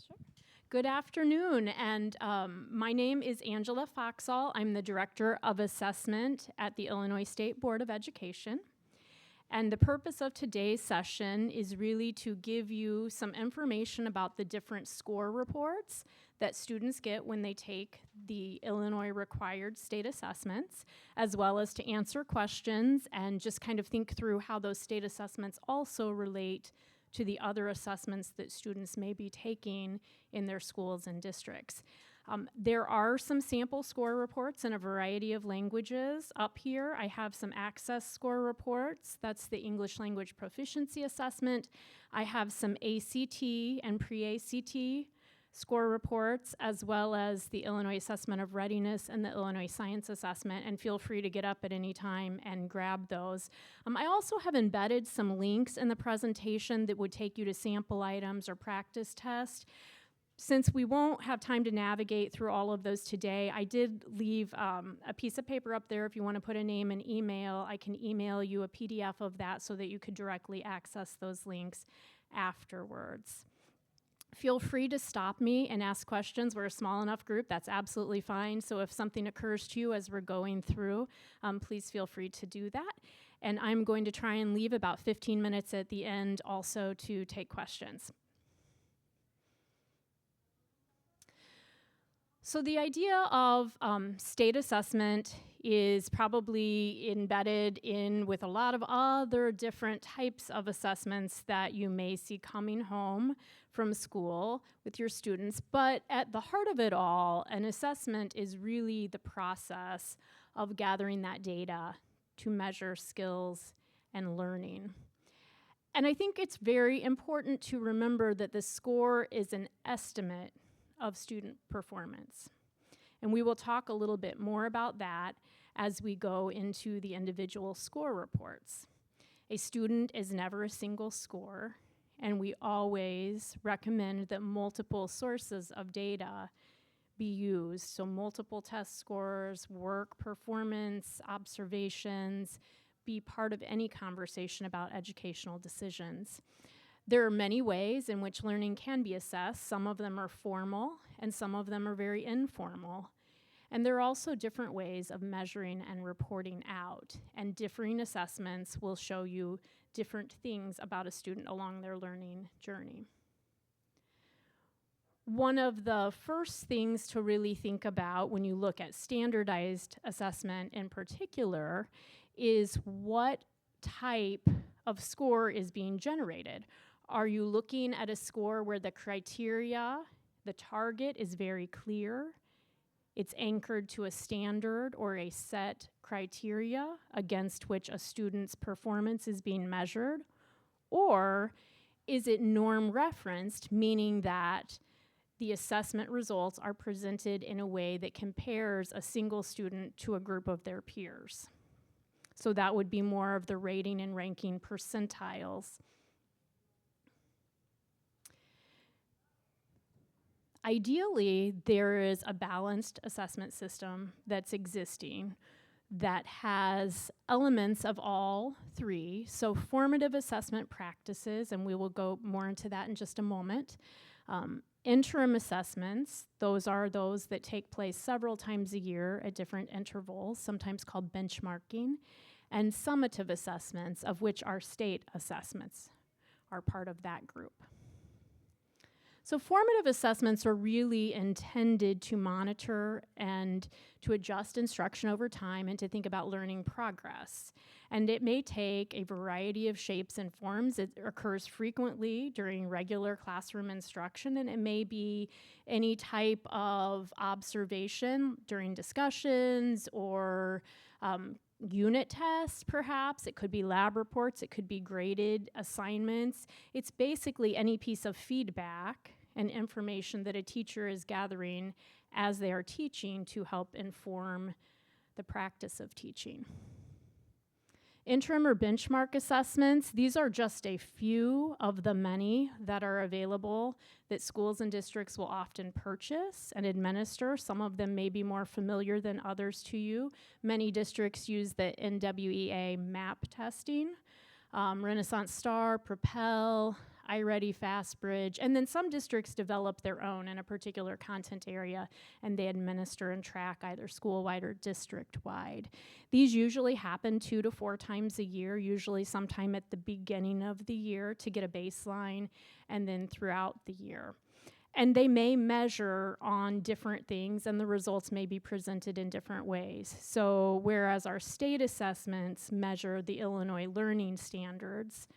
Sure. Good afternoon, and my name is Angela Foxall. I'm the Director of Assessment at the Illinois State Board of Education. And the purpose of today's session is really to give you some information about the different score reports that students get when they take the Illinois required state assessments, as well as to answer questions and just kind of think through how those state assessments also relate to the other assessments that students may be taking in their schools and districts. There are some sample score reports in a variety of languages. Up here, I have some access score reports. That's the English Language Proficiency Assessment. I have some ACT and pre-ACT score reports, as well as the Illinois Assessment of Readiness and the Illinois Science Assessment, and feel free to get up at any time and grab those. I also have embedded some links in the presentation that would take you to sample items or practice tests. Since we won't have time to navigate through all of those today, I did leave a piece of paper up there if you want to put a name and email. I can email you a PDF of that so that you could directly access those links afterwards. Feel free to stop me and ask questions. We're a small enough group, that's absolutely fine. So if something occurs to you as we're going through, please feel free to do that. And I'm going to try and leave about 15 minutes at the end also to take questions. So the idea of state assessment is probably embedded in with a lot of other different types of assessments that you may see coming home from school with your students. But at the heart of it all, an assessment is really the process of gathering that data to measure skills and learning. And I think it's very important to remember that the score is an estimate of student performance. And we will talk a little bit more about that as we go into the individual score reports. A student is never a single score, and we always recommend that multiple sources of data be used. So multiple test scores, work, performance, observations, be part of any conversation about educational decisions. There are many ways in which learning can be assessed. Some of them are formal, and some of them are very informal. And there are also different ways of measuring and reporting out, and differing assessments will show you different things about a student along their learning journey. One of the first things to really think about when you look at standardized assessment in particular is what type of score is being generated. Are you looking at a score where the criteria, the target is very clear? It's anchored to a standard or a set criteria against which a student's performance is being measured? Or is it norm referenced, meaning that the assessment results are presented in a way that compares a single student to a group of their peers? So that would be more of the rating and ranking percentiles. Ideally, there is a balanced assessment system that's existing that has elements of all three. So formative assessment practices, and we will go more into that in just a moment. Interim assessments, those are those that take place several times a year at different intervals, sometimes called benchmarking. And summative assessments, of which our state assessments are part of that group. So formative assessments are really intended to monitor and to adjust instruction over time and to think about learning progress. And it may take a variety of shapes and forms. It occurs frequently during regular classroom instruction, and it may be any type of observation during discussions or unit tests, perhaps. It could be lab reports. It could be graded assignments. It's basically any piece of feedback and information that a teacher is gathering as they are teaching to help inform the practice of teaching. Interim or benchmark assessments, these are just a few of the many that are available that schools and districts will often purchase and administer. Some of them may be more familiar than others to you. Many districts use the NWEA MAP testing. Renaissance Star, Propel. iReady, FastBridge, and then some districts develop their own in a particular content area, and they administer and track either school-wide or district-wide. These usually happen 2 to 4 times a year, usually sometime at the beginning of the year to get a baseline, and then throughout the year. And they may measure on different things, and the results may be presented in different ways. So whereas our state assessments measure the Illinois learning standards,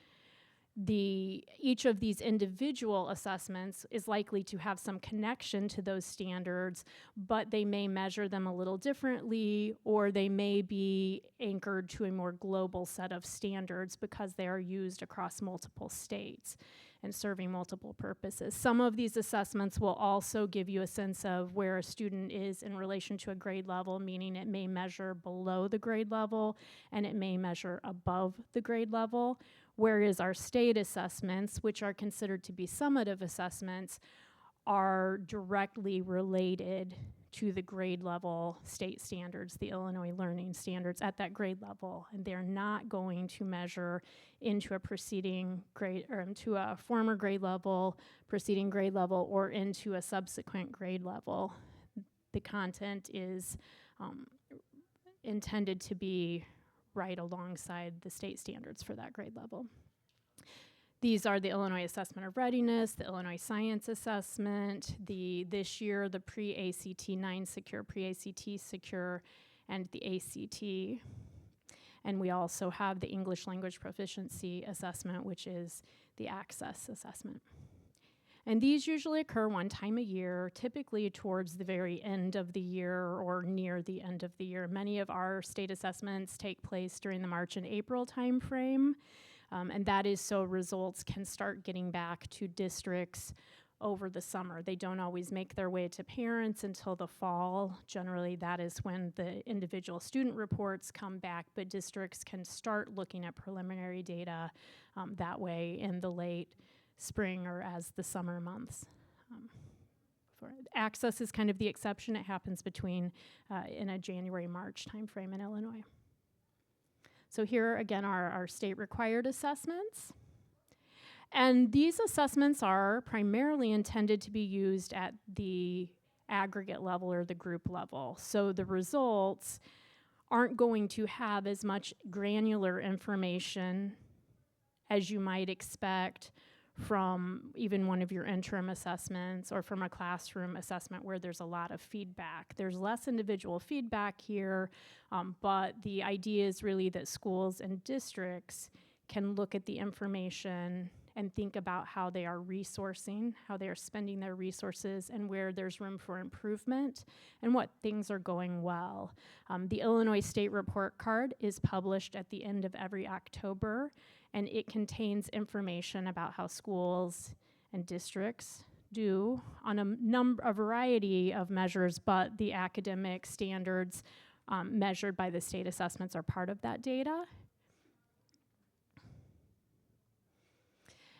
each of these individual assessments is likely to have some connection to those standards, but they may measure them a little differently, or they may be anchored to a more global set of standards because they are used across multiple states and serving multiple purposes. Some of these assessments will also give you a sense of where a student is in relation to a grade level, meaning it may measure below the grade level and it may measure above the grade level, whereas our state assessments, which are considered to be summative assessments, are directly related to the grade level state standards, the Illinois learning standards at that grade level, and they're not going to measure into a preceding grade or into a former grade level, preceding grade level, or into a subsequent grade level. The content is intended to be right alongside the state standards for that grade level. These are the Illinois Assessment of Readiness, the Illinois Science Assessment, this year the pre-ACT 9 Secure, pre-ACT Secure, and the ACT. And we also have the English Language Proficiency Assessment, which is the Access Assessment. And these usually occur one time a year, typically towards the very end of the year or near the end of the year. Many of our state assessments take place during the March and April timeframe. And that is so results can start getting back to districts over the summer. They don't always make their way to parents until the fall. Generally, that is when the individual student reports come back, but districts can start looking at preliminary data that way in the late spring or as the summer months. For access is kind of the exception. It happens between in a January-March timeframe in Illinois. So here again are our state required assessments. And these assessments are primarily intended to be used at the aggregate level or the group level. So the results aren't going to have as much granular information as you might expect from even one of your interim assessments or from a classroom assessment where there's a lot of feedback. There's less individual feedback here, but the idea is really that schools and districts can look at the information and think about how they are resourcing, how they are spending their resources, and where there's room for improvement, and what things are going well. The Illinois State Report Card is published at the end of every October, and it contains information about how schools and districts do on a variety of measures, but the academic standards measured by the state assessments are part of that data.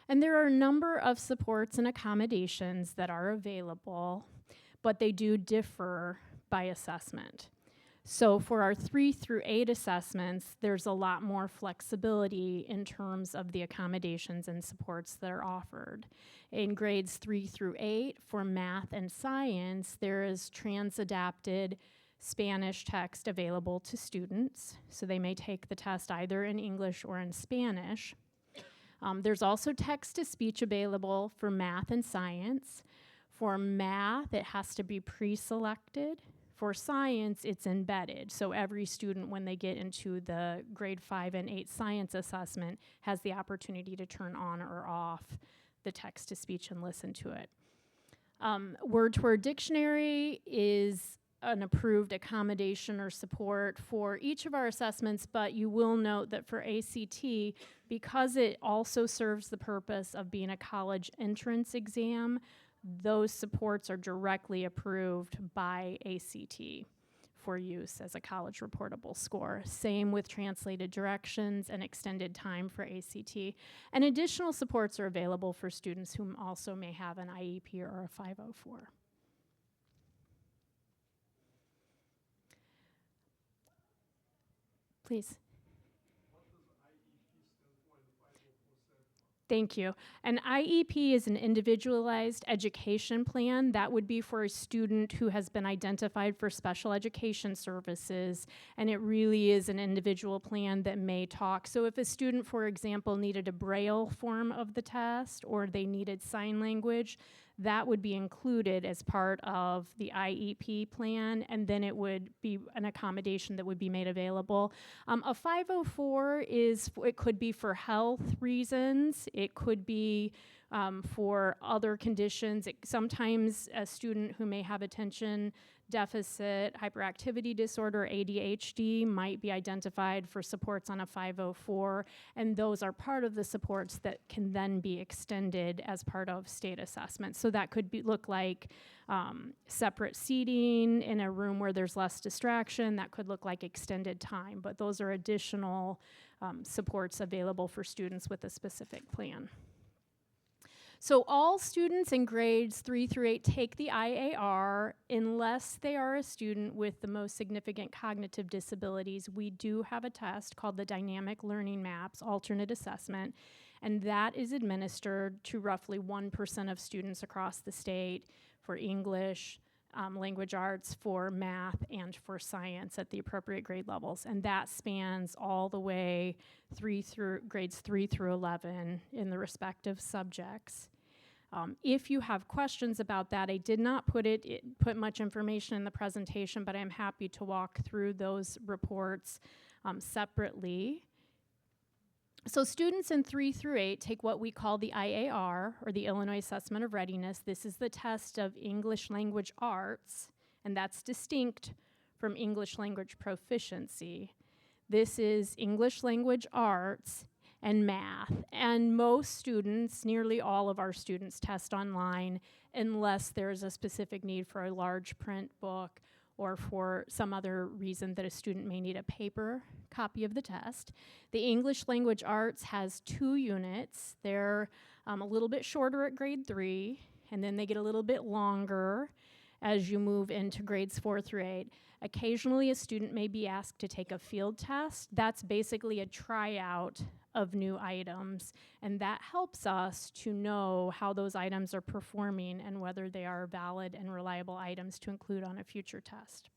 And there are a number of supports and accommodations that are available, but they do differ by assessment. So for our 3 through 8 assessments, there's a lot more flexibility in terms of the accommodations and supports that are offered. In grades 3 through 8, for math and science, there is trans-adapted Spanish text available to students, so they may take the test either in English or in Spanish. There's also text-to-speech available for math and science. For math, it has to be pre-selected. For science, it's embedded. So every student, when they get into the grade 5 and 8 science assessment, has the opportunity to turn on or off the text-to-speech and listen to it. Word-to-word dictionary is an approved accommodation or support for each of our assessments, but you will note that for ACT, because it also serves the purpose of being a college entrance exam, those supports are directly approved by ACT for use as a college reportable score. Same with translated directions and extended time for ACT. And additional supports are available for students who also may have an IEP or a 504. Please. Thank you. An IEP is an individualized education plan. That would be for a student who has been identified for special education services, and it really is an individual plan that may talk. So if a student, for example, needed a Braille form of the test or they needed sign language, that would be included as part of the IEP plan, and then it would be an accommodation that would be made available. A 504 it could be for health reasons, it could be for other conditions. Sometimes a student who may have attention deficit, hyperactivity disorder, ADHD might be identified for supports on a 504, and those are part of the supports that can then be extended as part of state assessment. So that could look like separate seating in a room where there's less distraction. That could look like extended time, but those are additional supports available for students with a specific plan. So all students in grades 3 through 8 take the IAR unless they are a student with the most significant cognitive disabilities. We do have a test called the Dynamic Learning Maps Alternate Assessment, and that is administered to roughly 1% of students across the state for English, language arts, for math, and for science at the appropriate grade levels. And that spans all the way grades 3 through 11 in the respective subjects. If you have questions about that, I did not put much information in the presentation, but I'm happy to walk through those reports separately. So students in 3 through 8 take what we call the IAR, or the Illinois Assessment of Readiness. This is the test of English language arts, and that's distinct from English language proficiency. This is English language arts and math, and most students, nearly all of our students, test online unless there's a specific need for a large print book or for some other reason that a student may need a paper copy of the test. The English language arts has 2 units. They're a little bit shorter at grade 3, and then they get a little bit longer as you move into grades 4 through 8. Occasionally, a student may be asked to take a field test. That's basically a tryout of new items, and that helps us to know how those items are performing and whether they are valid and reliable items to include on a future test.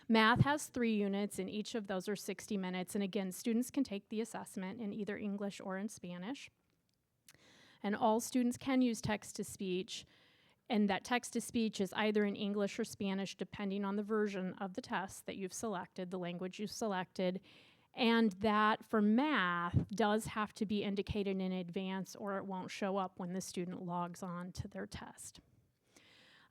Math has 3 units, and each of those are 60 minutes, and again, students can take the assessment in either English or in Spanish. And all students can use text-to-speech, and that text-to-speech is either in English or Spanish, depending on the version of the test that you've selected, the language you've selected. And that for math does have to be indicated in advance, or it won't show up when the student logs on to their test.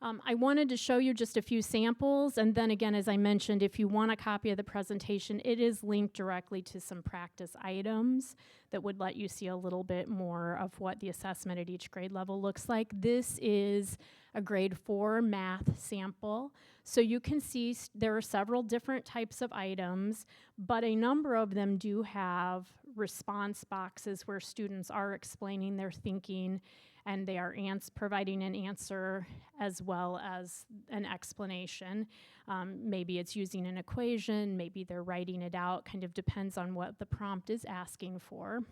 I wanted to show you just a few samples, and then again, as I mentioned, if you want a copy of the presentation, it is linked directly to some practice items that would let you see a little bit more of what the assessment at each grade level looks like. This is a grade 4 math sample. So you can see there are several different types of items, but a number of them do have response boxes where students are explaining their thinking, and they are providing an answer as well as an explanation. Maybe it's using an equation, maybe they're writing it out, kind of depends on what the prompt is asking for.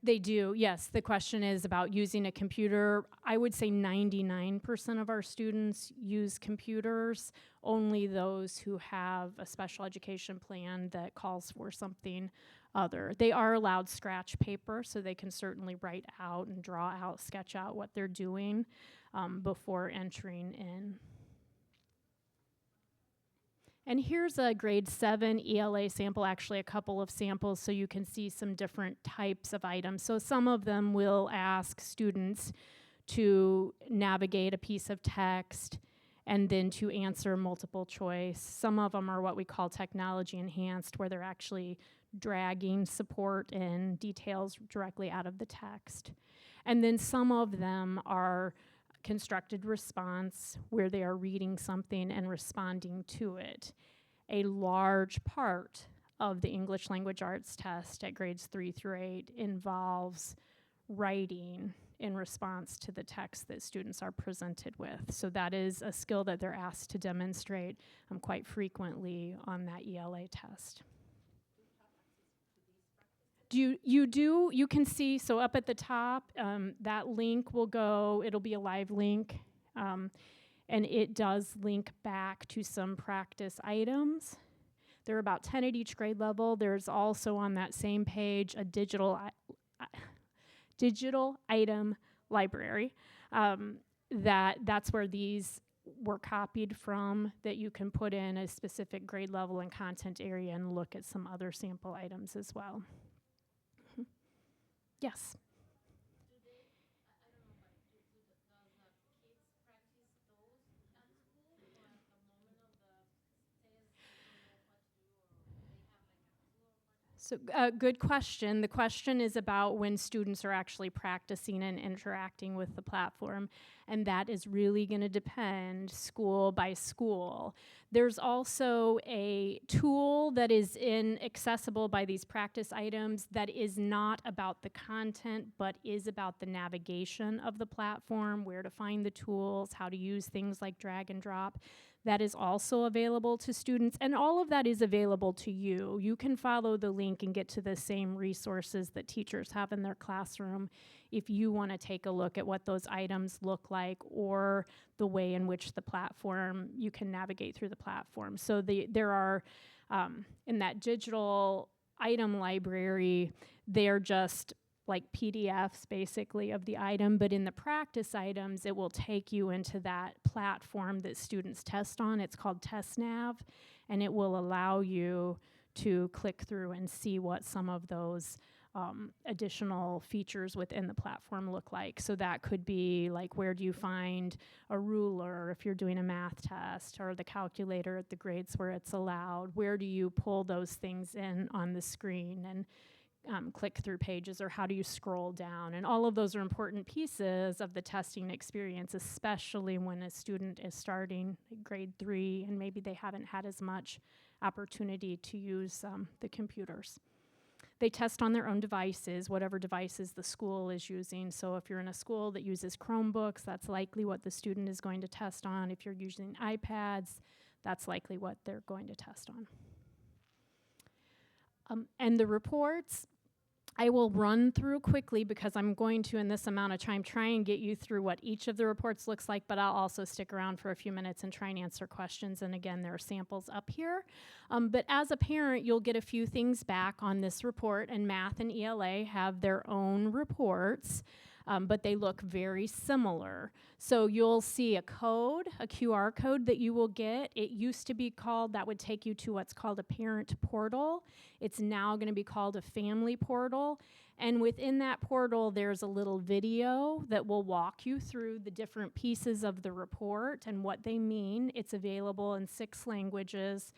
They do, yes. The question is about using a computer. I would say 99% of our students use computers, only those who have a special education plan that calls for something other. They are allowed scratch paper, so they can certainly write out and draw out, sketch out what they're doing before entering in. And here's a grade 7 ELA sample, actually a couple of samples, so you can see some different types of items. So some of them will ask students to navigate a piece of text and then to answer multiple choice. Some of them are what we call technology enhanced, where they're actually dragging support and details directly out of the text. And then some of them are constructed response, where they are reading something and responding to it. A large part of the English language arts test at grades 3 through 8 involves writing in response to the text that students are presented with. So that is a skill that they're asked to demonstrate quite frequently on that ELA test. You can see, so up at the top, that link will go, it'll be a live link, and it does link back to some practice items. There are about 10 at each grade level. There's also on that same page a digital item library. That's where these were copied from, that you can put in a specific grade level and content area and look at some other sample items as well. Yes. So good question. The question is about when students are actually practicing and interacting with the platform, and that is really going to depend school by school. There's also a tool that is accessible by these practice items that is not about the content, but is about the navigation of the platform, where to find the tools, how to use things like drag and drop. That is also available to students, and all of that is available to you. You can follow the link and get to the same resources that teachers have in their classroom if you want to take a look at what those items look like, or the way in which the platform, you can navigate through the platform. So there are, in that digital item library, they're just like PDFs basically of the item, but in the practice items, it will take you into that platform that students test on. It's called TestNav, and it will allow you to click through and see what some of those additional features within the platform look like. So that could be like, where do you find a ruler if you're doing a math test, or the calculator at the grades where it's allowed? Where do you pull those things in on the screen and click through pages, or how do you scroll down? And all of those are important pieces of the testing experience, especially when a student is starting grade 3 and maybe they haven't had as much opportunity to use the computers. They test on their own devices, whatever devices the school is using. So if you're in a school that uses Chromebooks, that's likely what the student is going to test on. If you're using iPads, that's likely what they're going to test on. And the reports, I will run through quickly because I'm going to, in this amount of time, try and get you through what each of the reports looks like, but I'll also stick around for a few minutes and try and answer questions. And again, there are samples up here. But as a parent, you'll get a few things back on this report, and math and ELA have their own reports. But they look very similar. So you'll see a code, a QR code that you will get. It used to be called, that would take you to what's called a parent portal. It's now going to be called a family portal. And within that portal, there's a little video that will walk you through the different pieces of the report and what they mean. It's available in 6 languages.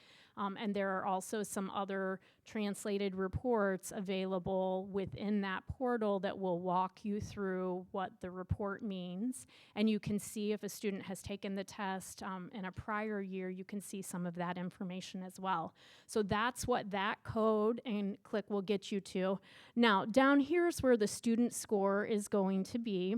And there are also some other translated reports available within that portal that will walk you through what the report means. And you can see if a student has taken the test in a prior year, you can see some of that information as well. So that's what that code and click will get you to. Now, down here is where the student score is going to be.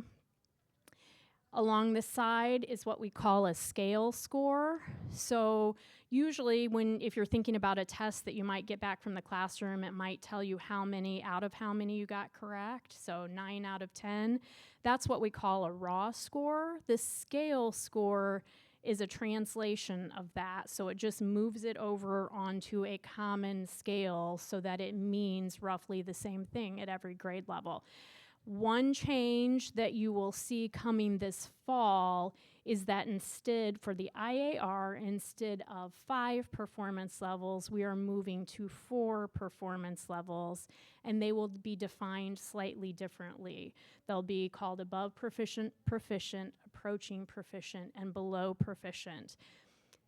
Along the side is what we call a scale score. So usually if you're thinking about a test that you might get back from the classroom, it might tell you how many out of how many you got correct. So 9 out of 10. That's what we call a raw score. The scale score is a translation of that. So it just moves it over onto a common scale so that it means roughly the same thing at every grade level. One change that you will see coming this fall is that instead, for the IAR, instead of 5 performance levels, we are moving to 4 performance levels, and they will be defined slightly differently. They'll be called above proficient, proficient, approaching proficient, and below proficient.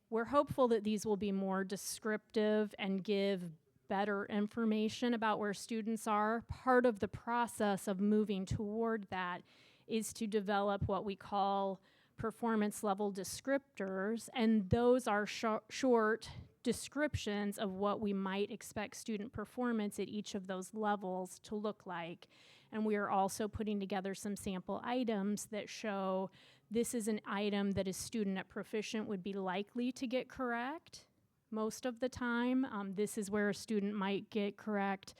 We're hopeful that these will be more descriptive and give better information about where students are. Part of the process of moving toward that is to develop what we call performance level descriptors, and those are short descriptions of what we might expect student performance at each of those levels to look like. And we are also putting together some sample items that show this is an item that a student at Proficient would be likely to get correct most of the time. This is where a student might get correct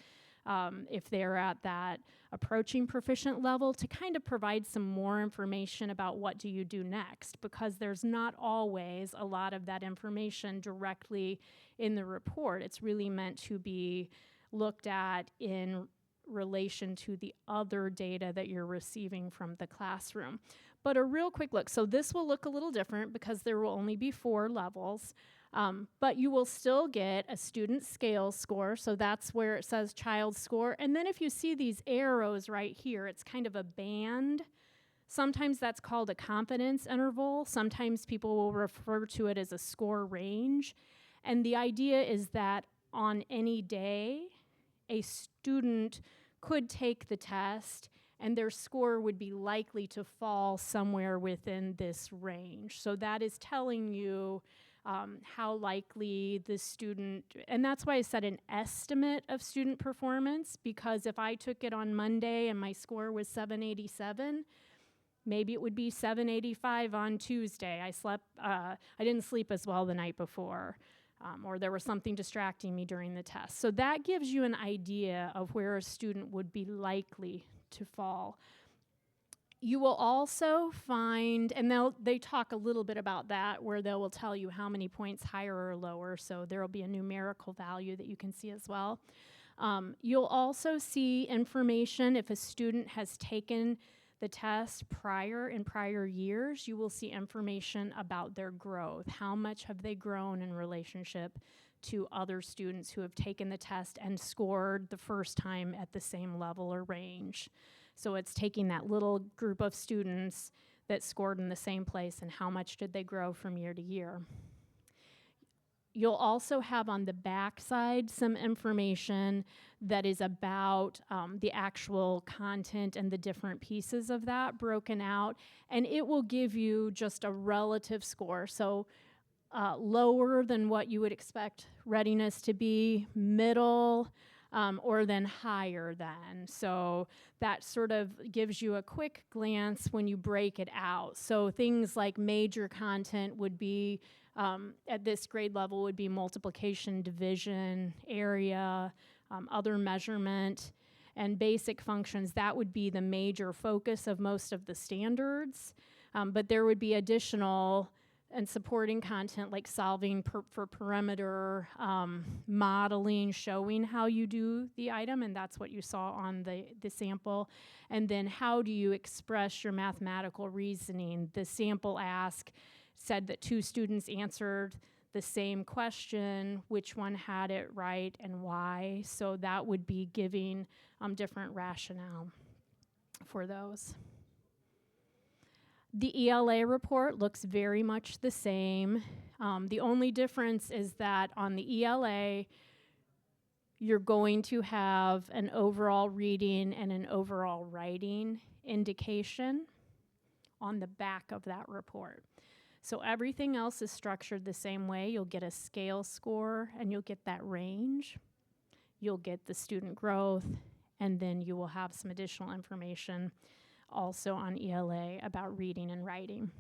if they're at that approaching proficient level, to kind of provide some more information about what do you do next, because there's not always a lot of that information directly in the report. It's really meant to be looked at in relation to the other data that you're receiving from the classroom. But a real quick look. So this will look a little different because there will only be 4 levels. But you will still get a student scale score, so that's where it says child score. And then if you see these arrows right here, it's kind of a band. Sometimes that's called a confidence interval. Sometimes people will refer to it as a score range. And the idea is that on any day, a student could take the test and their score would be likely to fall somewhere within this range. So that is telling you how likely the student, and that's why I said an estimate of student performance, because if I took it on Monday and my score was 787, maybe it would be 785 on Tuesday. I didn't sleep as well the night before, or there was something distracting me during the test. So that gives you an idea of where a student would be likely to fall. You will also find, and they talk a little bit about that, where they will tell you how many points higher or lower, so there will be a numerical value that you can see as well. You'll also see information if a student has taken the test in prior years. You will see information about their growth. How much have they grown in relationship to other students who have taken the test and scored the first time at the same level or range. So it's taking that little group of students that scored in the same place and how much did they grow from year to year. You'll also have on the back side some information that is about the actual content and the different pieces of that broken out, and it will give you just a relative score. So lower than what you would expect readiness to be, middle, or then higher than. So that sort of gives you a quick glance when you break it out. So things like major content would be, at this grade level, would be multiplication, division, area, other measurement, and basic functions. That would be the major focus of most of the standards. But there would be additional and supporting content like solving for perimeter, modeling, showing how you do the item, and that's what you saw on the sample. And then how do you express your mathematical reasoning? The sample said that 2 students answered the same question, which one had it right and why. So that would be giving different rationale for those. The ELA report looks very much the same. The only difference is that on the ELA, you're going to have an overall reading and an overall writing indication on the back of that report. So everything else is structured the same way. You'll get a scale score and you'll get that range. You'll get the student growth, and then you will have some additional information also on ELA about reading and writing.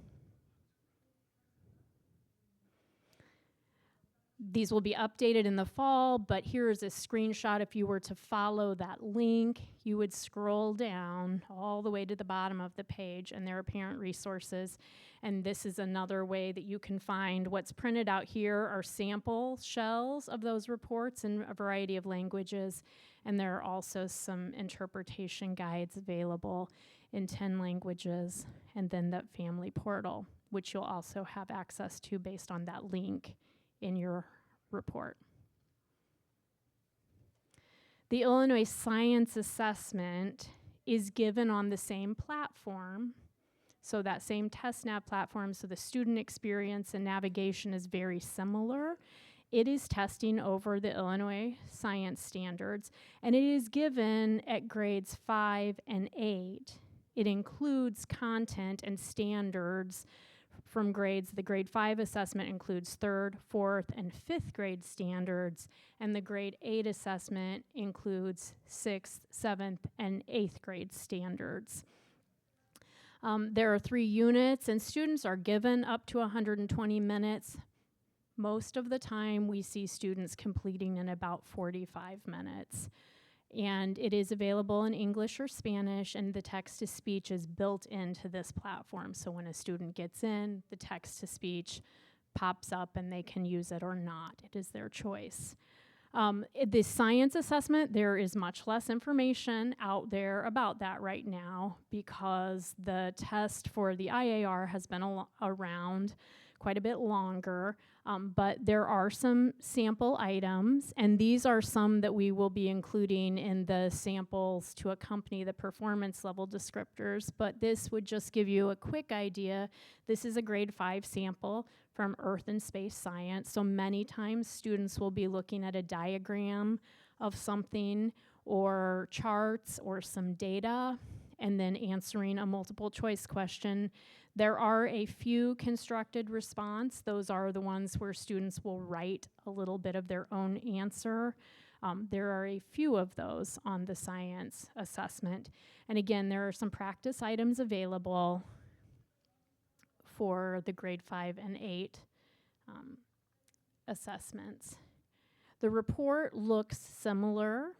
These will be updated in the fall, but here is a screenshot. If you were to follow that link, you would scroll down all the way to the bottom of the page, and there are parent resources. And this is another way that you can find what's printed out here are sample shells of those reports in a variety of languages, and there are also some interpretation guides available in 10 languages, and then the family portal, which you'll also have access to based on that link in your report. The Illinois Science Assessment is given on the same platform, so that same TestNav platform, so the student experience and navigation is very similar. It is testing over the Illinois science standards, and it is given at grades 5 and 8. It includes content and standards from grades. The grade 5 assessment includes 3rd, 4th, and 5th grade standards, and the grade 8 assessment includes 6th, 7th, and 8th grade standards. There are 3 units, and students are given up to 120 minutes. Most of the time, we see students completing in about 45 minutes. And it is available in English or Spanish, and the text-to-speech is built into this platform. So when a student gets in, the text-to-speech pops up, and they can use it or not. It is their choice. The science assessment, there is much less information out there about that right now because the test for the IAR has been around quite a bit longer, but there are some sample items, and these are some that we will be including in the samples to accompany the performance level descriptors, but this would just give you a quick idea. This is a grade 5 sample from Earth and Space Science, so many times students will be looking at a diagram of something or charts or some data and then answering a multiple choice question. There are a few constructed response. Those are the ones where students will write a little bit of their own answer. There are a few of those on the science assessment. And again, there are some practice items available for the grade 5 and 8 assessments. The report looks similar.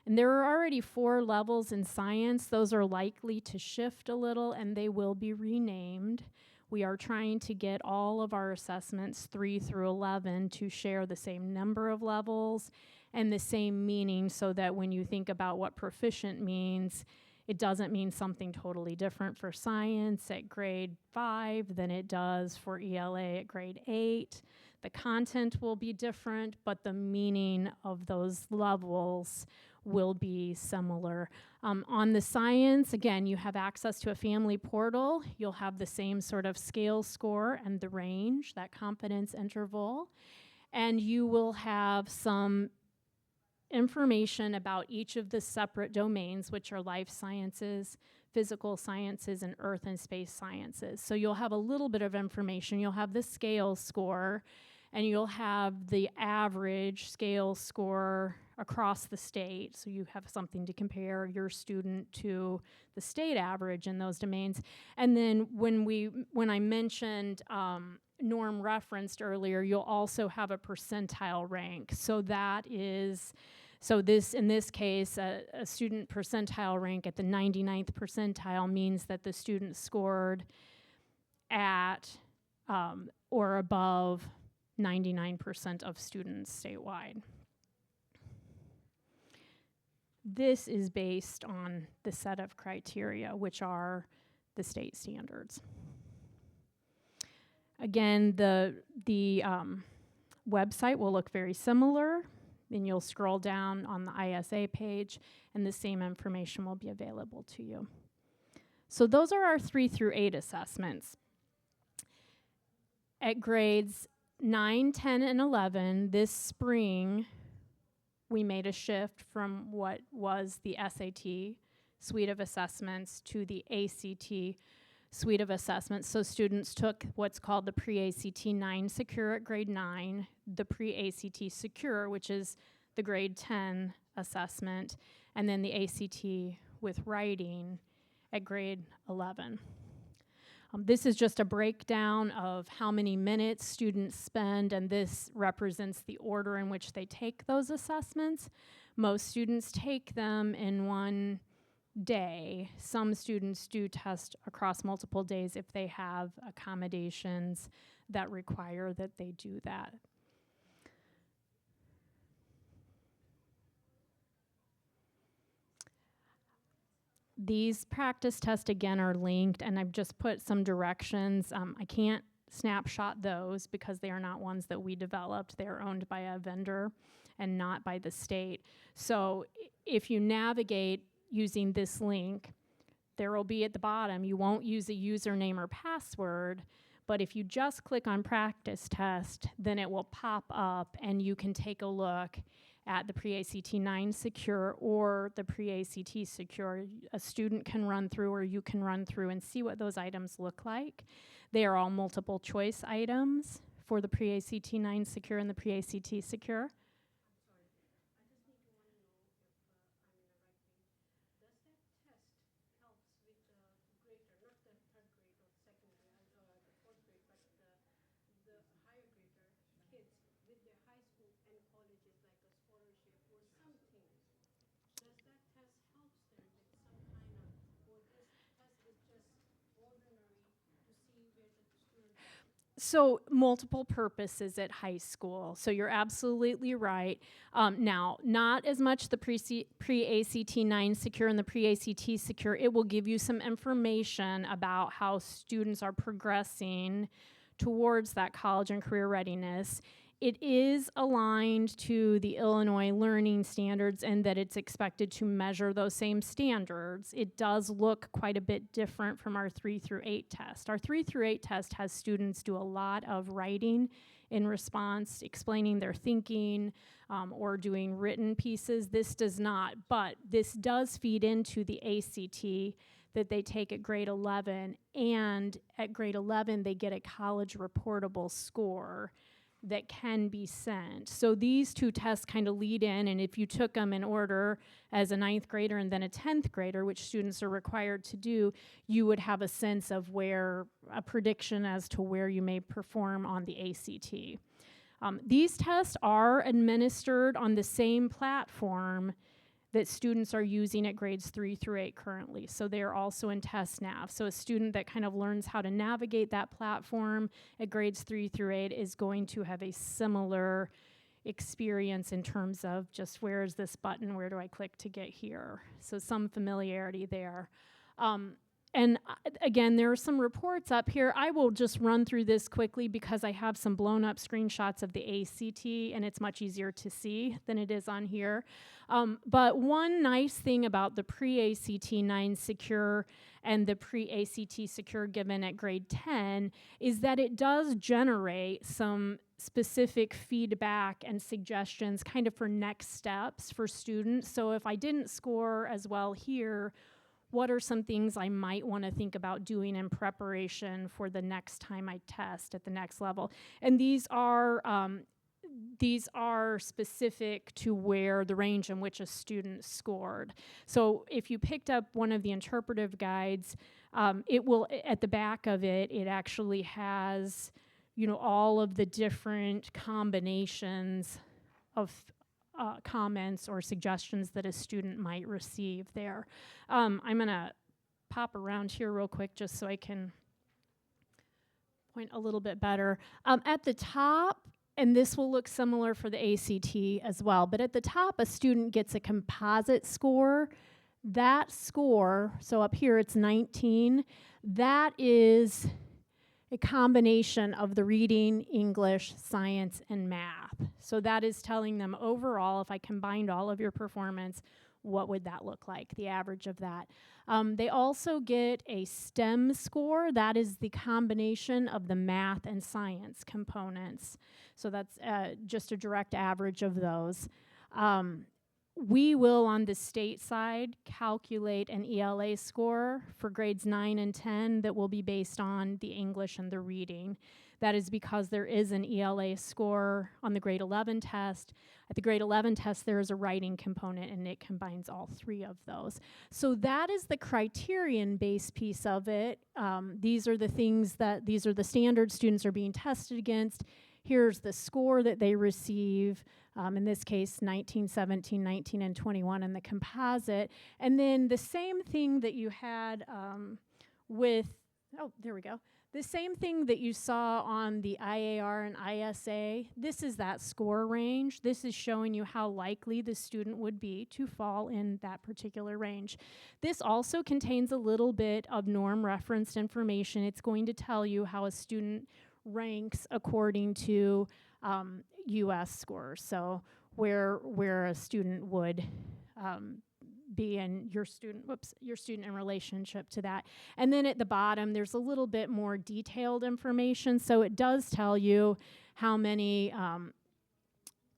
And there are already 4 levels in science. Those are likely to shift a little, and they will be renamed. We are trying to get all of our assessments 3 through 11 to share the same number of levels and the same meaning, so that when you think about what proficient means, it doesn't mean something totally different for science at grade 5 than it does for ELA at grade 8. The content will be different, but the meaning of those levels will be similar. On the science, again, you have access to a family portal. You'll have the same sort of scale score and the range, that confidence interval. And you will have some information about each of the separate domains, which are life sciences, physical sciences, and earth and space sciences. So you'll have a little bit of information. You'll have the scale score, and you'll have the average scale score across the state. So you have something to compare your student to the state average in those domains. And then when I mentioned norm referenced earlier, you'll also have a percentile rank. So that is, in this case, a student percentile rank at the 99th percentile means that the student scored at or above 99% of students statewide. This is based on the set of criteria, which are the state standards. Again, the website will look very similar. Then you'll scroll down on the ISA page, and the same information will be available to you. So those are our 3 through 8 assessments. At grades 9, 10, and 11, this spring, we made a shift from what was the SAT suite of assessments to the ACT suite of assessments. So students took what's called the pre-ACT 9 Secure at grade 9, the pre-ACT Secure, which is the grade 10 assessment, and then the ACT with writing at grade 11. This is just a breakdown of how many minutes students spend, and this represents the order in which they take those assessments. Most students take them in one day. Some students do test across multiple days if they have accommodations that require that they do that. These practice tests, again, are linked, and I've just put some directions. I can't snapshot those because they are not ones that we developed. They are owned by a vendor and not by the state. So if you navigate using this link, there will be at the bottom, you won't use a username or password, but if you just click on practice test, then it will pop up and you can take a look at the pre-ACT 9 Secure or the pre-ACT Secure. A student can run through, or you can run through and see what those items look like. They are all multiple choice items for the pre-ACT 9 secure and the pre-ACT secure. So multiple purposes at high school. So you're absolutely right. Now, not as much the pre-ACT 9 secure and the pre-ACT secure. It will give you some information about how students are progressing towards that college and career readiness. It is aligned to the Illinois learning standards and that it's expected to measure those same standards. It does look quite a bit different from our 3 through 8 test. Our 3 through 8 test has students do a lot of writing in response, explaining their thinking, or doing written pieces. This does not, but this does feed into the ACT that they take at grade 11, and at grade 11 they get a college reportable score that can be sent. So these two tests kind of lead in, and if you took them in order as a 9th grader and then a 10th grader, which students are required to do, you would have a sense of where, a prediction as to where you may perform on the ACT. These tests are administered on the same platform that students are using at grades 3 through 8 currently. So they're also in TestNav. So a student that kind of learns how to navigate that platform at grades 3 through 8 is going to have a similar experience in terms of just where is this button, where do I click to get here? So some familiarity there. Again, there are some reports up here. I will just run through this quickly because I have some blown up screenshots of the ACT and it's much easier to see than it is on here. But one nice thing about the pre-ACT 9 secure and the pre-ACT secure given at grade 10 is that it does generate some specific feedback and suggestions kind of for next steps for students. So if I didn't score as well here, what are some things I might want to think about doing in preparation for the next time I test at the next level? And these are specific to where the range in which a student scored. So if you picked up one of the interpretive guides, it will, at the back of it, it actually has, you know, all of the different combinations of comments or suggestions that a student might receive there. I'm gonna pop around here real quick just so I can point a little bit better. At the top, and this will look similar for the ACT as well, but at the top a student gets a composite score. That score, so up here it's 19, that is a combination of the reading, English, science, and math. So that is telling them overall, if I combined all of your performance, what would that look like, the average of that. They also get a STEM score. That is the combination of the math and science components. So that's just a direct average of those. We will, on the state side, calculate an ELA score for grades 9 and 10 that will be based on the English and the reading. That is because there is an ELA score on the grade 11 test. At the grade 11 test, there is a writing component, and it combines all three of those. So that is the criterion-based piece of it. These are the standards students are being tested against. Here's the score that they receive. In this case, 19, 17, 19, and 21 in the composite. And then the same thing that you had the same thing that you saw on the IAR and ISA, this is that score range. This is showing you how likely the student would be to fall in that particular range. This also contains a little bit of norm referenced information. It's going to tell you how a student ranks according to US scores. So where a student would be in your student in relationship to that. And then at the bottom, there's a little bit more detailed information. So it does tell you how many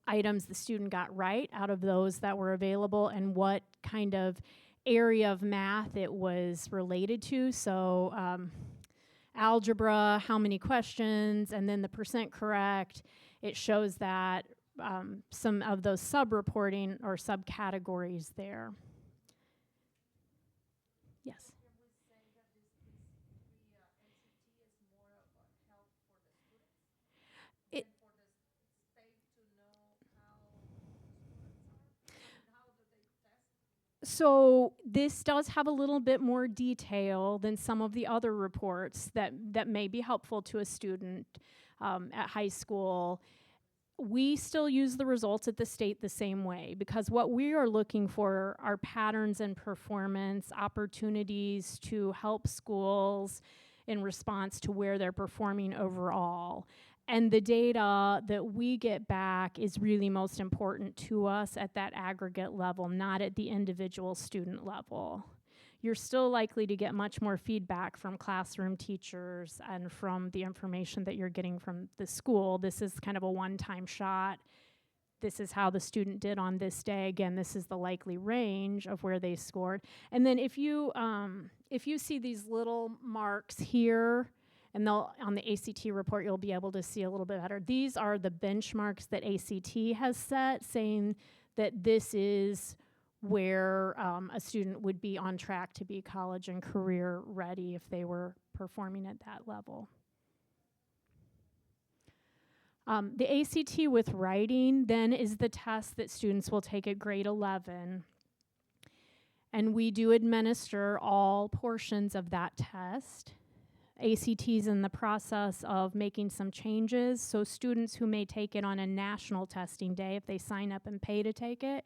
items the student got right out of those that were available and what kind of area of math it was related to. So algebra, how many questions, and then the percent correct. It shows that some of those sub-reporting or subcategories there. Yes. It, so this does have a little bit more detail than some of the other reports that may be helpful to a student at high school. We still use the results at the state the same way, because what we are looking for are patterns in performance, opportunities to help schools in response to where they're performing overall. And the data that we get back is really most important to us at that aggregate level, not at the individual student level. You're still likely to get much more feedback from classroom teachers and from the information that you're getting from the school. This is kind of a one-time shot. This is how the student did on this day. Again, this is the likely range of where they scored. And then if you see these little marks here, and on the ACT report, you'll be able to see a little bit better. These are the benchmarks that ACT has set, saying that this is where a student would be on track to be college and career ready if they were performing at that level. The ACT with writing then is the test that students will take at grade 11. And we do administer all portions of that test. ACT is in the process of making some changes, so students who may take it on a national testing day, if they sign up and pay to take it,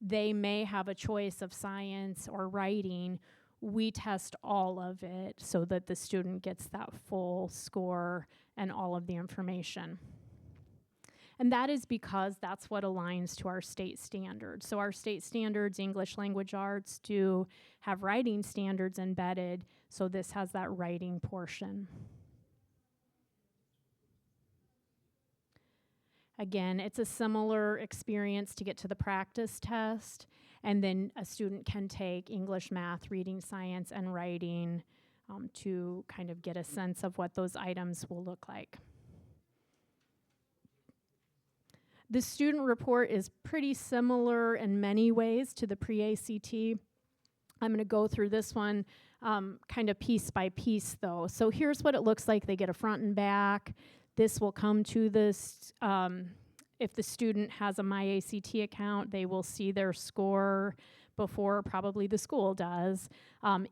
they may have a choice of science or writing. We test all of it so that the student gets that full score and all of the information. And that is because that's what aligns to our state standards. So our state standards, English language arts, do have writing standards embedded, so this has that writing portion. Again, it's a similar experience to get to the practice test, and then a student can take English, math, reading, science, and writing to kind of get a sense of what those items will look like. The student report is pretty similar in many ways to the pre-ACT. I'm going to go through this one kind of piece by piece, though. So here's what it looks like. They get a front and back. This will come to this. If the student has a MyACT account, they will see their score before probably the school does.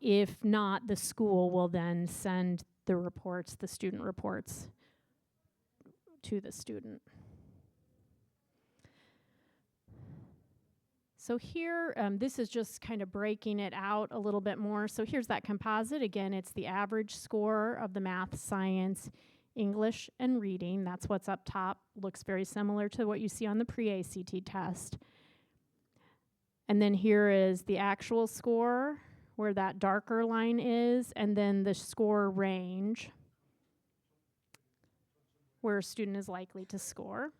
If not, the school will then send the reports, the student reports, to the student. So here, this is just kind of breaking it out a little bit more. So here's that composite. Again, it's the average score of the math, science, English, and reading. That's what's up top. Looks very similar to what you see on the pre-ACT test. And then here is the actual score, where that darker line is, and then the score range, where a student is likely to score.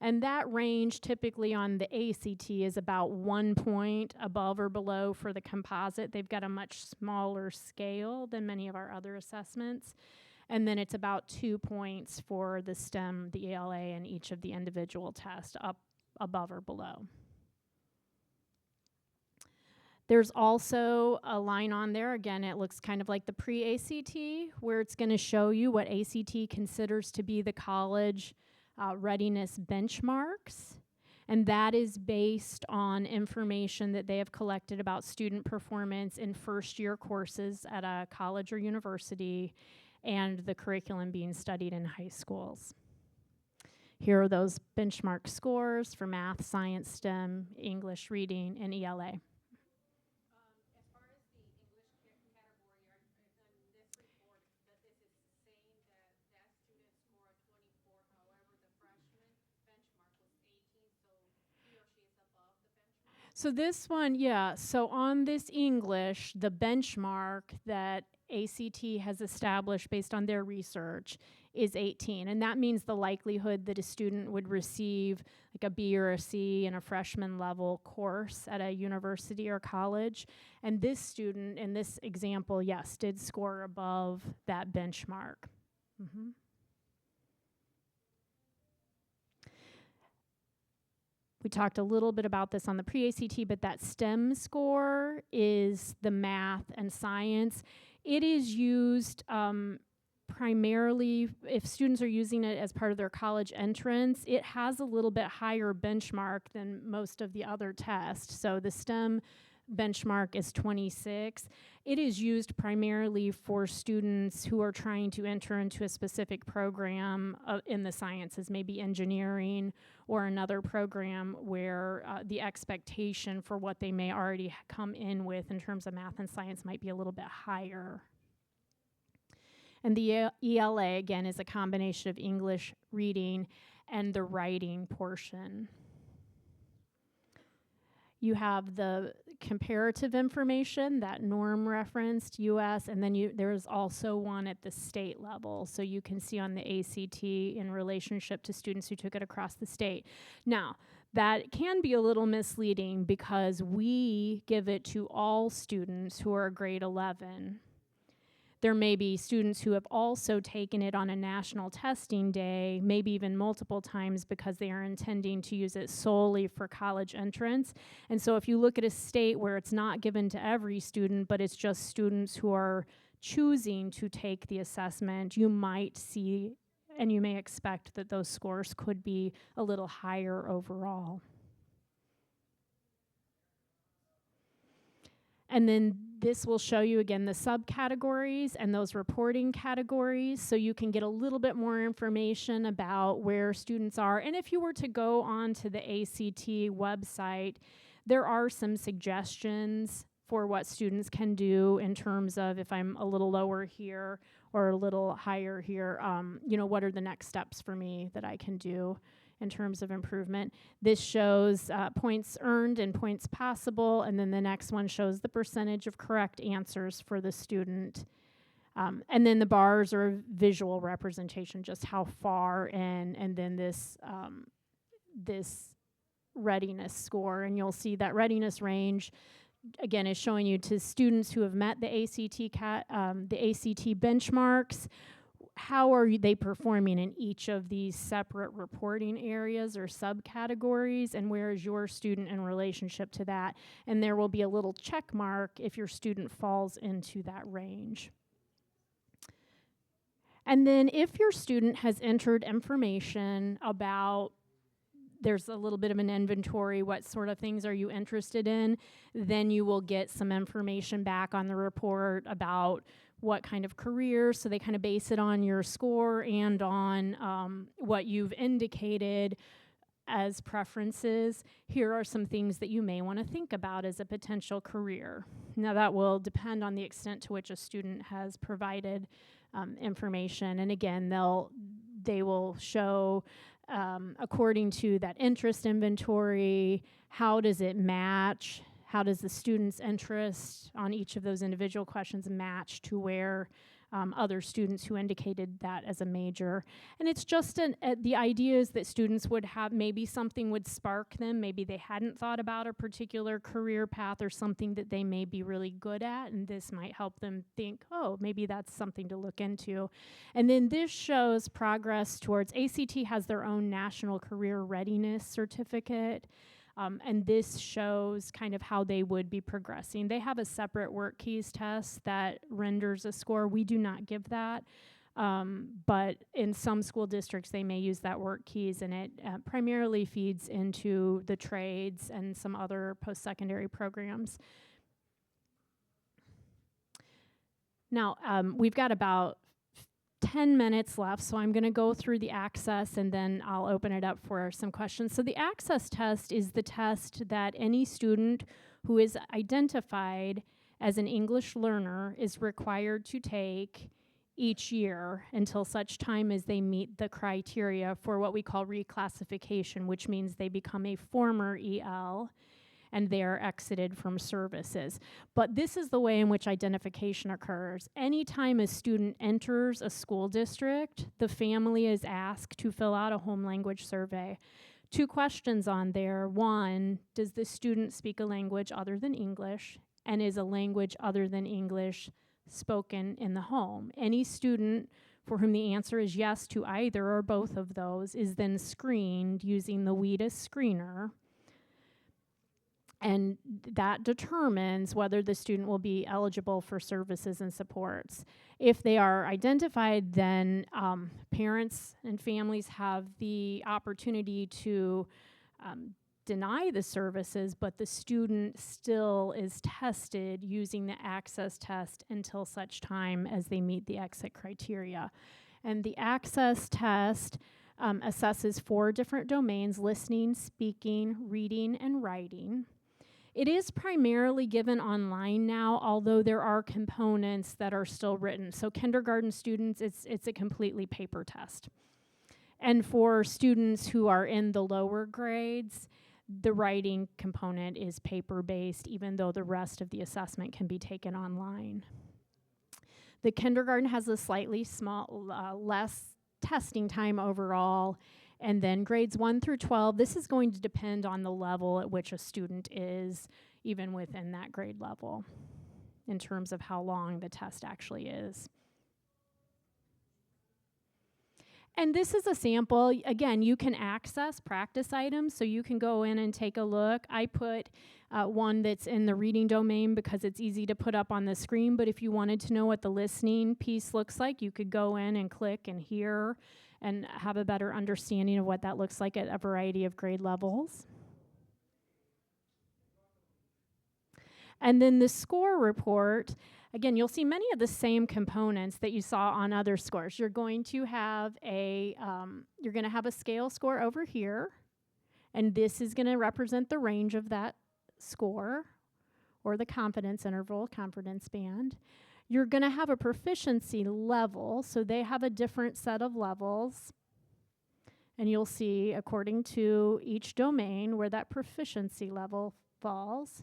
And that range typically on the ACT is about 1 point above or below for the composite. They've got a much smaller scale than many of our other assessments. And then it's about 2 points for the STEM, the ELA, and each of the individual tests up above or below. There's also a line on there. Again, it looks kind of like the pre-ACT, where it's going to show you what ACT considers to be the college readiness benchmarks, and that is based on information that they have collected about student performance in first-year courses at a college or university and the curriculum being studied in high schools. Here are those benchmark scores for math, science, STEM, English, reading, and ELA. So this one, yeah, so on this English, the benchmark that ACT has established based on their research is 18. And that means the likelihood that a student would receive like a B or a C in a freshman level course at a university or college. And this student in this example, yes, did score above that benchmark. Mm-hmm. We talked a little bit about this on the pre-ACT, but that STEM score is the math and science. It is used primarily if students are using it as part of their college entrance. It has a little bit higher benchmark than most of the other tests. So the STEM benchmark is 26. It is used primarily for students who are trying to enter into a specific program in the sciences, maybe engineering or another program where the expectation for what they may already come in with in terms of math and science might be a little bit higher. And the ELA, again, is a combination of English reading and the writing portion. You have the comparative information, that norm referenced US, and then there's also one at the state level. So you can see on the ACT in relationship to students who took it across the state. Now, that can be a little misleading because we give it to all students who are grade 11. There may be students who have also taken it on a national testing day, maybe even multiple times because they are intending to use it solely for college entrance. And so if you look at a state where it's not given to every student, but it's just students who are choosing to take the assessment, you might see and you may expect that those scores could be a little higher overall. And then this will show you again the subcategories and those reporting categories, so you can get a little bit more information about where students are. And if you were to go onto the ACT website, there are some suggestions for what students can do in terms of if I'm a little lower here or a little higher here, what are the next steps for me that I can do in terms of improvement. This shows points earned and points passable, and then the next one shows the percentage of correct answers for the student. And then the bars are visual representation, just how far in, and then this readiness score. And you'll see that readiness range, again, is showing you to students who have met the ACT benchmarks. How are they performing in each of these separate reporting areas or subcategories, and where is your student in relationship to that? And there will be a little check mark if your student falls into that range. And then if your student has entered information about, there's a little bit of an inventory, what sort of things are you interested in, then you will get some information back on the report about what kind of career, so they kind of base it on your score and on what you've indicated as preferences. Here are some things that you may want to think about as a potential career. Now that will depend on the extent to which a student has provided information, and again, they will show according to that interest inventory, how does it match? How does the student's interest on each of those individual questions match to where other students who indicated that as a major? And it's just the idea is that students would have, maybe something would spark them, maybe they hadn't thought about a particular career path or something that they may be really good at, and this might help them think, oh, maybe that's something to look into. And then this shows progress towards, ACT has their own National Career Readiness Certificate. And this shows kind of how they would be progressing. They have a separate work keys test that renders a score. We do not give that, but in some school districts they may use that work keys, and it primarily feeds into the trades and some other post-secondary programs. Now, we've got about 10 minutes left, so I'm going to go through the access and then I'll open it up for some questions. So the access test is the test that any student who is identified as an English learner is required to take each year until such time as they meet the criteria for what we call reclassification, which means they become a former EL. and they are exited from services. But this is the way in which identification occurs. Anytime a student enters a school district, the family is asked to fill out a home language survey. 2 questions on there. 1, does the student speak a language other than English? And is a language other than English spoken in the home? Any student for whom the answer is yes to either or both of those is then screened using the WHEATIS screener. And that determines whether the student will be eligible for services and supports. If they are identified, then parents and families have the opportunity to deny the services, but the student still is tested using the access test until such time as they meet the exit criteria. And the access test assesses 4 different domains: listening, speaking, reading, and writing. It is primarily given online now, although there are components that are still written. So kindergarten students, it's a completely paper test. And for students who are in the lower grades, the writing component is paper-based, even though the rest of the assessment can be taken online. The kindergarten has a slightly less testing time overall, and then grades 1 through 12, this is going to depend on the level at which a student is, even within that grade level, in terms of how long the test actually is. And this is a sample. Again, you can access practice items, so you can go in and take a look. I put one that's in the reading domain because it's easy to put up on the screen, but if you wanted to know what the listening piece looks like, you could go in and click and hear and have a better understanding of what that looks like at a variety of grade levels. And then the score report, again, you'll see many of the same components that you saw on other scores. You're going to have a scale score over here, and this is going to represent the range of that score, or the confidence interval, confidence band. You're going to have a proficiency level, so they have a different set of levels, and you'll see according to each domain where that proficiency level falls.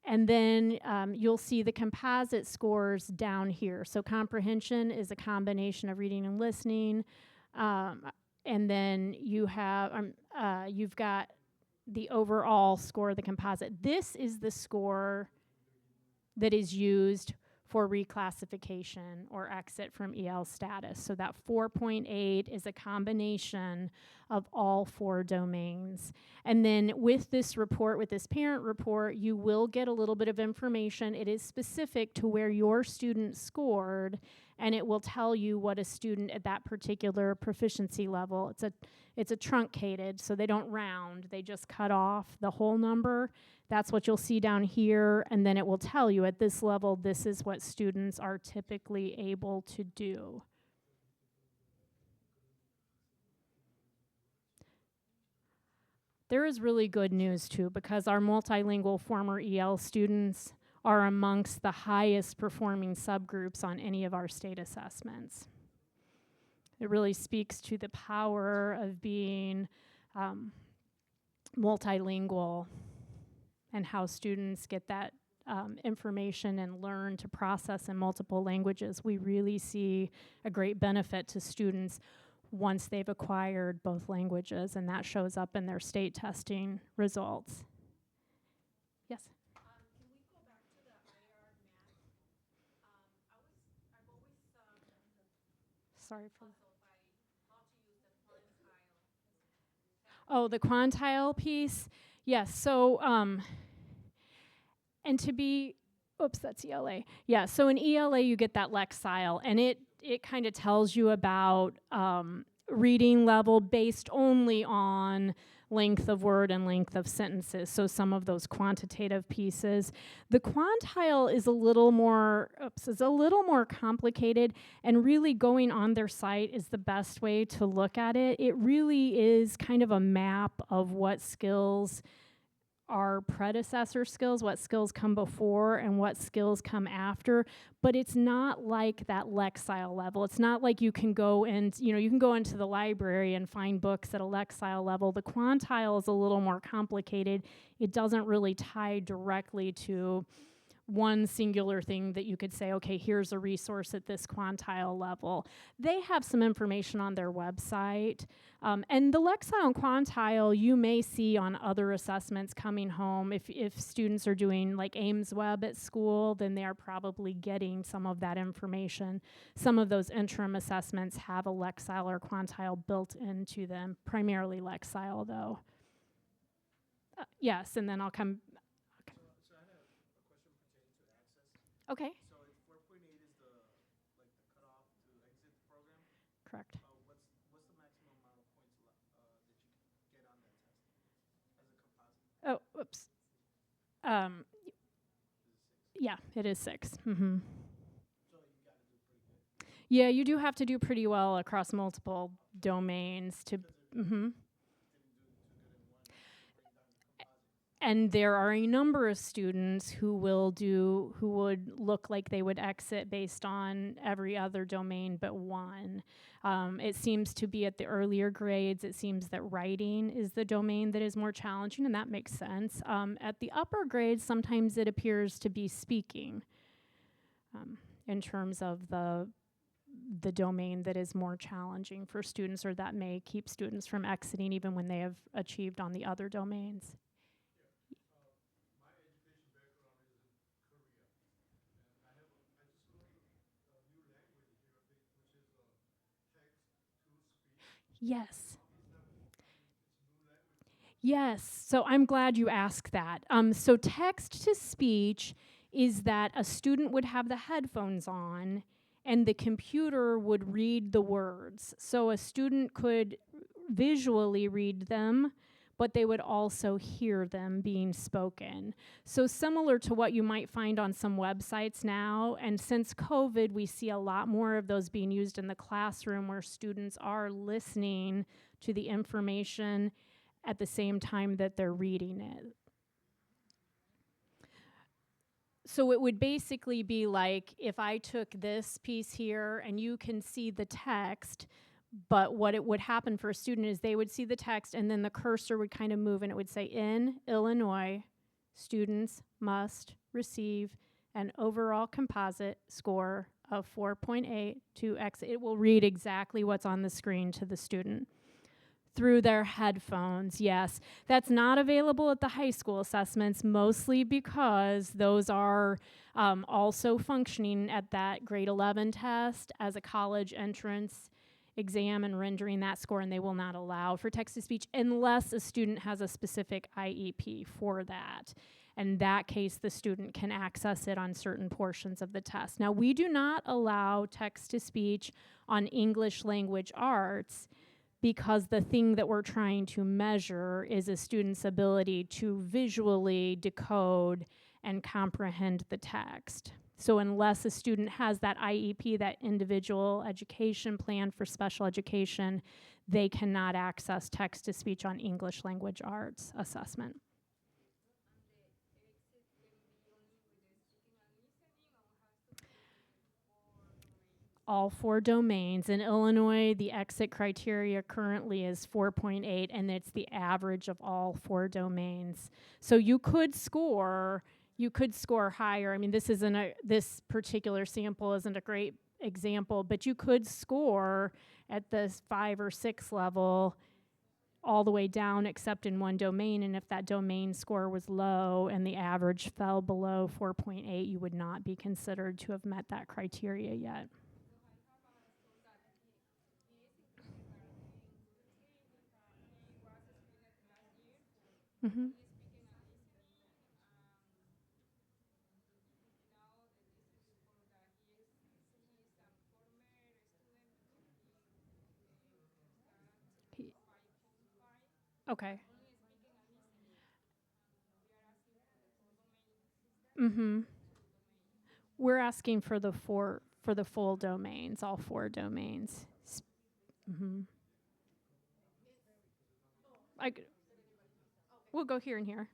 And then you'll see the composite scores down here. So comprehension is a combination of reading and listening. And then you have, you've got the overall score, the composite. This is the score that is used for reclassification or exit from EL status. So that 4.8 is a combination of all 4 domains. And then with this report, with this parent report, you will get a little bit of information. It is specific to where your student scored, and it will tell you what a student at that particular proficiency level. It's a truncated, so they don't round. They just cut off the whole number. That's what you'll see down here, and then it will tell you at this level, this is what students are typically able to do. There is really good news too, because our multilingual former EL students are amongst the highest performing subgroups on any of our state assessments. It really speaks to the power of being multilingual and how students get that information and learn to process in multiple languages. We really see a great benefit to students once they've acquired both languages, and that shows up in their state testing results. Yes? Can we go back to the IR math? I've always Sorry for puzzled by how to use the quantile. Oh, the quantile piece? Yes, so, and to be, oops, that's ELA. Yeah, so in ELA you get that lexile, and it kind of tells you about reading level based only on length of word and length of sentences, so some of those quantitative pieces. The quantile is a little more complicated, and really going on their site is the best way to look at it. It really is kind of a map of what skills are predecessor skills, what skills come before and what skills come after, but it's not like that Lexile level. It's not like you can go and, you can go into the library and find books at a Lexile level. The quantile is a little more complicated. It doesn't really tie directly to one singular thing that you could say, okay, here's a resource at this quantile level. They have some information on their website. And the Lexile and quantile you may see on other assessments coming home. If students are doing like Ames Web at school, then they are probably getting some of that information. Some of those interim assessments have a Lexile or quantile built into them, primarily Lexile though. Yes, and then I'll come. So I had a question pertaining to access. Okay, So if 4.8 is the cutoff to exit the program, correct. what's the maximum amount of points that you can get on that test as a composite? Oh, whoops. Yeah, it is 6. So you got to do pretty good. Yeah, you do have to do pretty well across multiple domains to. Didn't do too good in one, bring down the composite. And there are a number of students who would look like they would exit based on every other domain but one. It seems to be at the earlier grades, it seems that writing is the domain that is more challenging, and that makes sense. At the upper grades, sometimes it appears to be speaking in terms of the domain that is more challenging for students, or that may keep students from exiting even when they have achieved on the other domains. My education background is in Korea, and I just learned a new language here, which is text-to-speech. Yes. It's new language. Yes, so I'm glad you asked that. So text to speech is that a student would have the headphones on and the computer would read the words. So a student could visually read them, but they would also hear them being spoken. So similar to what you might find on some websites now, and since COVID, we see a lot more of those being used in the classroom where students are listening to the information at the same time that they're reading it. So it would basically be like if I took this piece here and you can see the text, but what it would happen for a student is they would see the text and then the cursor would kind of move and it would say, in Illinois, students must receive an overall composite score of 4.8 to exit. It will read exactly what's on the screen to the student through their headphones. Yes, that's not available at the high school assessments, mostly because those are also functioning at that grade 11 test as a college entrance exam and rendering that score, and they will not allow for text-to-speech unless a student has a specific IEP for that. In that case, the student can access it on certain portions of the test. Now, we do not allow text-to-speech on English language arts because the thing that we're trying to measure is a student's ability to visually decode and comprehend the text. So unless a student has that IEP, that individual education plan for special education, they cannot access text-to-speech on English language arts assessment. All 4 domains. In Illinois, the exit criteria currently is 4.8, and it's the average of all 4 domains. So you could score higher. I mean, this particular sample isn't a great example, but you could score at the 5 or 6 level all the way down except in one domain, and if that domain score was low and the average fell below 4.8, you would not be considered to have met that criteria yet. Mm-hmm. Okay. Mm-hmm. We're asking for the full domains, all 4 domains. Mm-hmm. We'll go here and here.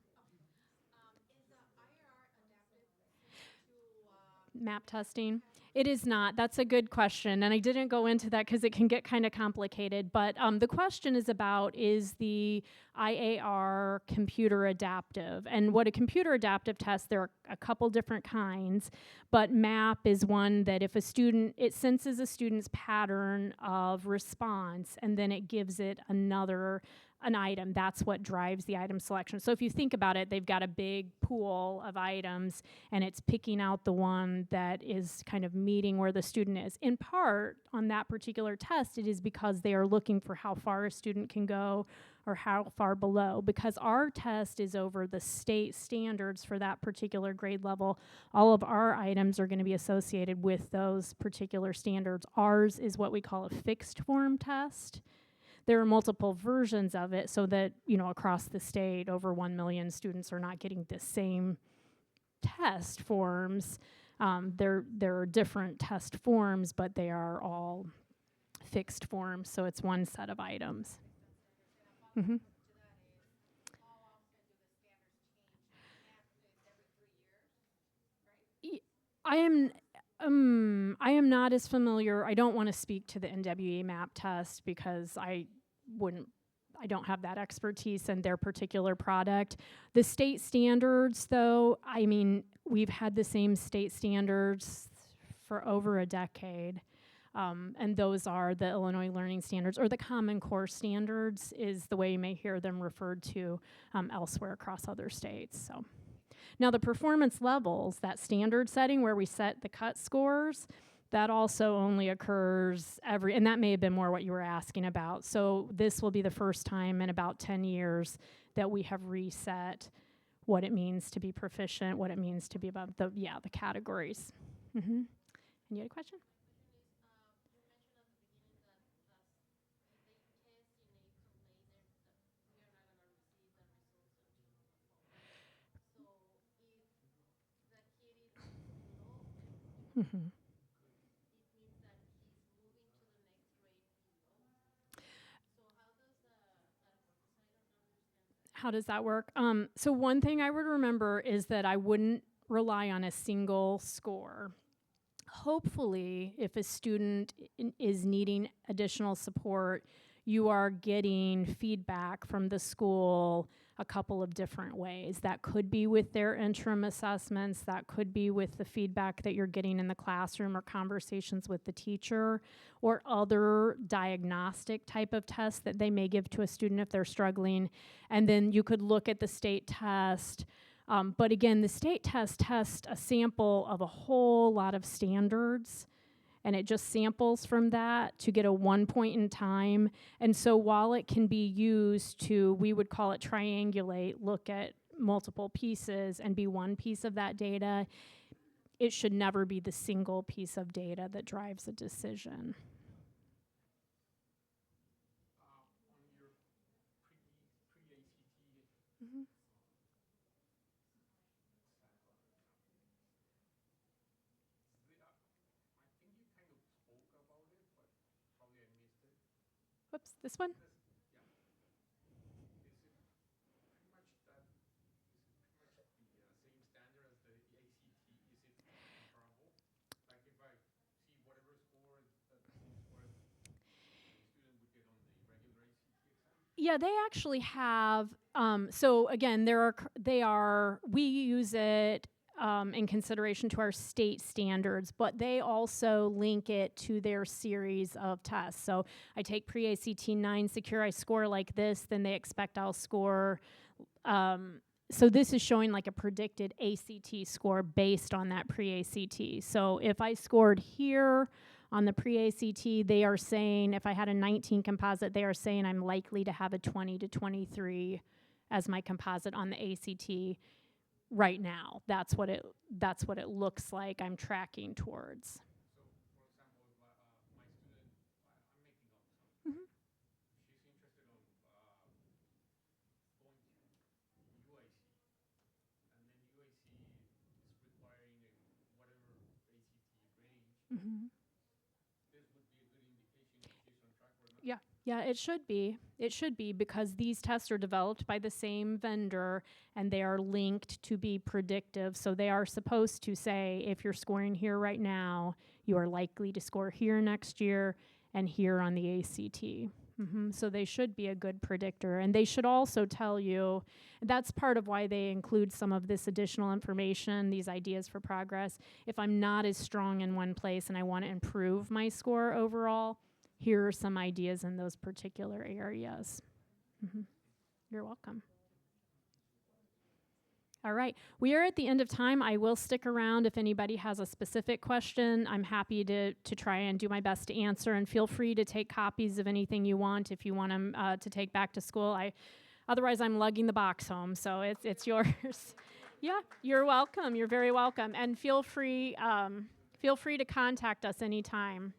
Map testing. It is not. That's a good question. And I didn't go into that because it can get kind of complicated. But the question is about, is the IAR computer adaptive? And what a computer adaptive test, there are a couple different kinds. But MAP is one that if a student, it senses a student's pattern of response and then it gives it an item. That's what drives the item selection. So if you think about it, they've got a big pool of items and it's picking out the one that is kind of meeting where the student is. In part, on that particular test, it is because they are looking for how far a student can go or how far below. Because our test is over the state standards for that particular grade level, all of our items are going to be associated with those particular standards. Ours is what we call a fixed form test. There are multiple versions of it so that, across the state, over 1 million students are not getting the same test forms. There are different test forms, but they are all fixed forms, so it's one set of items. Mm-hmm. I am not as familiar. I don't want to speak to the NWA MAP test because I don't have that expertise in their particular product. The state standards, though, we've had the same state standards for over a decade. And those are the Illinois Learning Standards, or the Common Core Standards is the way you may hear them referred to elsewhere across other states. So. Now the performance levels, that standard setting where we set the cut scores, that also only occurs and that may have been more what you were asking about. So this will be the first time in about 10 years that we have reset what it means to be proficient, what it means to be above the categories. Mm-hmm. And you had a question? Mm-hmm. How does that work? So one thing I would remember is that I wouldn't rely on a single score. Hopefully, if a student is needing additional support, you are getting feedback from the school a couple of different ways. That could be with their interim assessments, that could be with the feedback that you're getting in the classroom or conversations with the teacher, or other diagnostic type of tests that they may give to a student if they're struggling. And then you could look at the state test. But again, the state tests a sample of a whole lot of standards, and it just samples from that to get a 1 point in time. And so while it can be used to, we would call it triangulate, look at multiple pieces and be one piece of that data, it should never be the single piece of data that drives a decision. On your pre-ACT Mm-hmm. I think you kind of spoke about it, but probably I missed it. Whoops, this one? Is it pretty much the same standard as the ACT? Is it comparable? Like if I see whatever score that the same score the student would get on the regular ACT exam? Yeah, they actually have. So again, we use it in consideration to our state standards, but they also link it to their series of tests. So I take pre-ACT 9 secure, I score like this, then they expect I'll score. So this is showing like a predicted ACT score based on that pre-ACT. So if I scored here on the pre-ACT, they are saying, if I had a 19 composite, they are saying I'm likely to have a 20 to 23 as my composite on the ACT right now. That's what it looks like I'm tracking towards. So, for example, if my student, I'm making up something. Mm-hmm. She's interested on going to UIC, and then UIC is requiring whatever ACT range. Mm-hmm. This would be a good indication if she's on track or not. Yeah, Yeah, it should be. It should be because these tests are developed by the same vendor and they are linked to be predictive. So they are supposed to say if you're scoring here right now, you are likely to score here next year and here on the ACT. So they should be a good predictor. And they should also tell you, that's part of why they include some of this additional information, these ideas for progress. If I'm not as strong in one place and I want to improve my score overall, here are some ideas in those particular areas. You're welcome. All right, we are at the end of time. I will stick around if anybody has a specific question. I'm happy to try and do my best to answer, and feel free to take copies of anything you want if you want them to take back to school. Otherwise, I'm lugging the box home, so it's yours. Yeah, you're welcome. You're very welcome, and feel free to contact us anytime.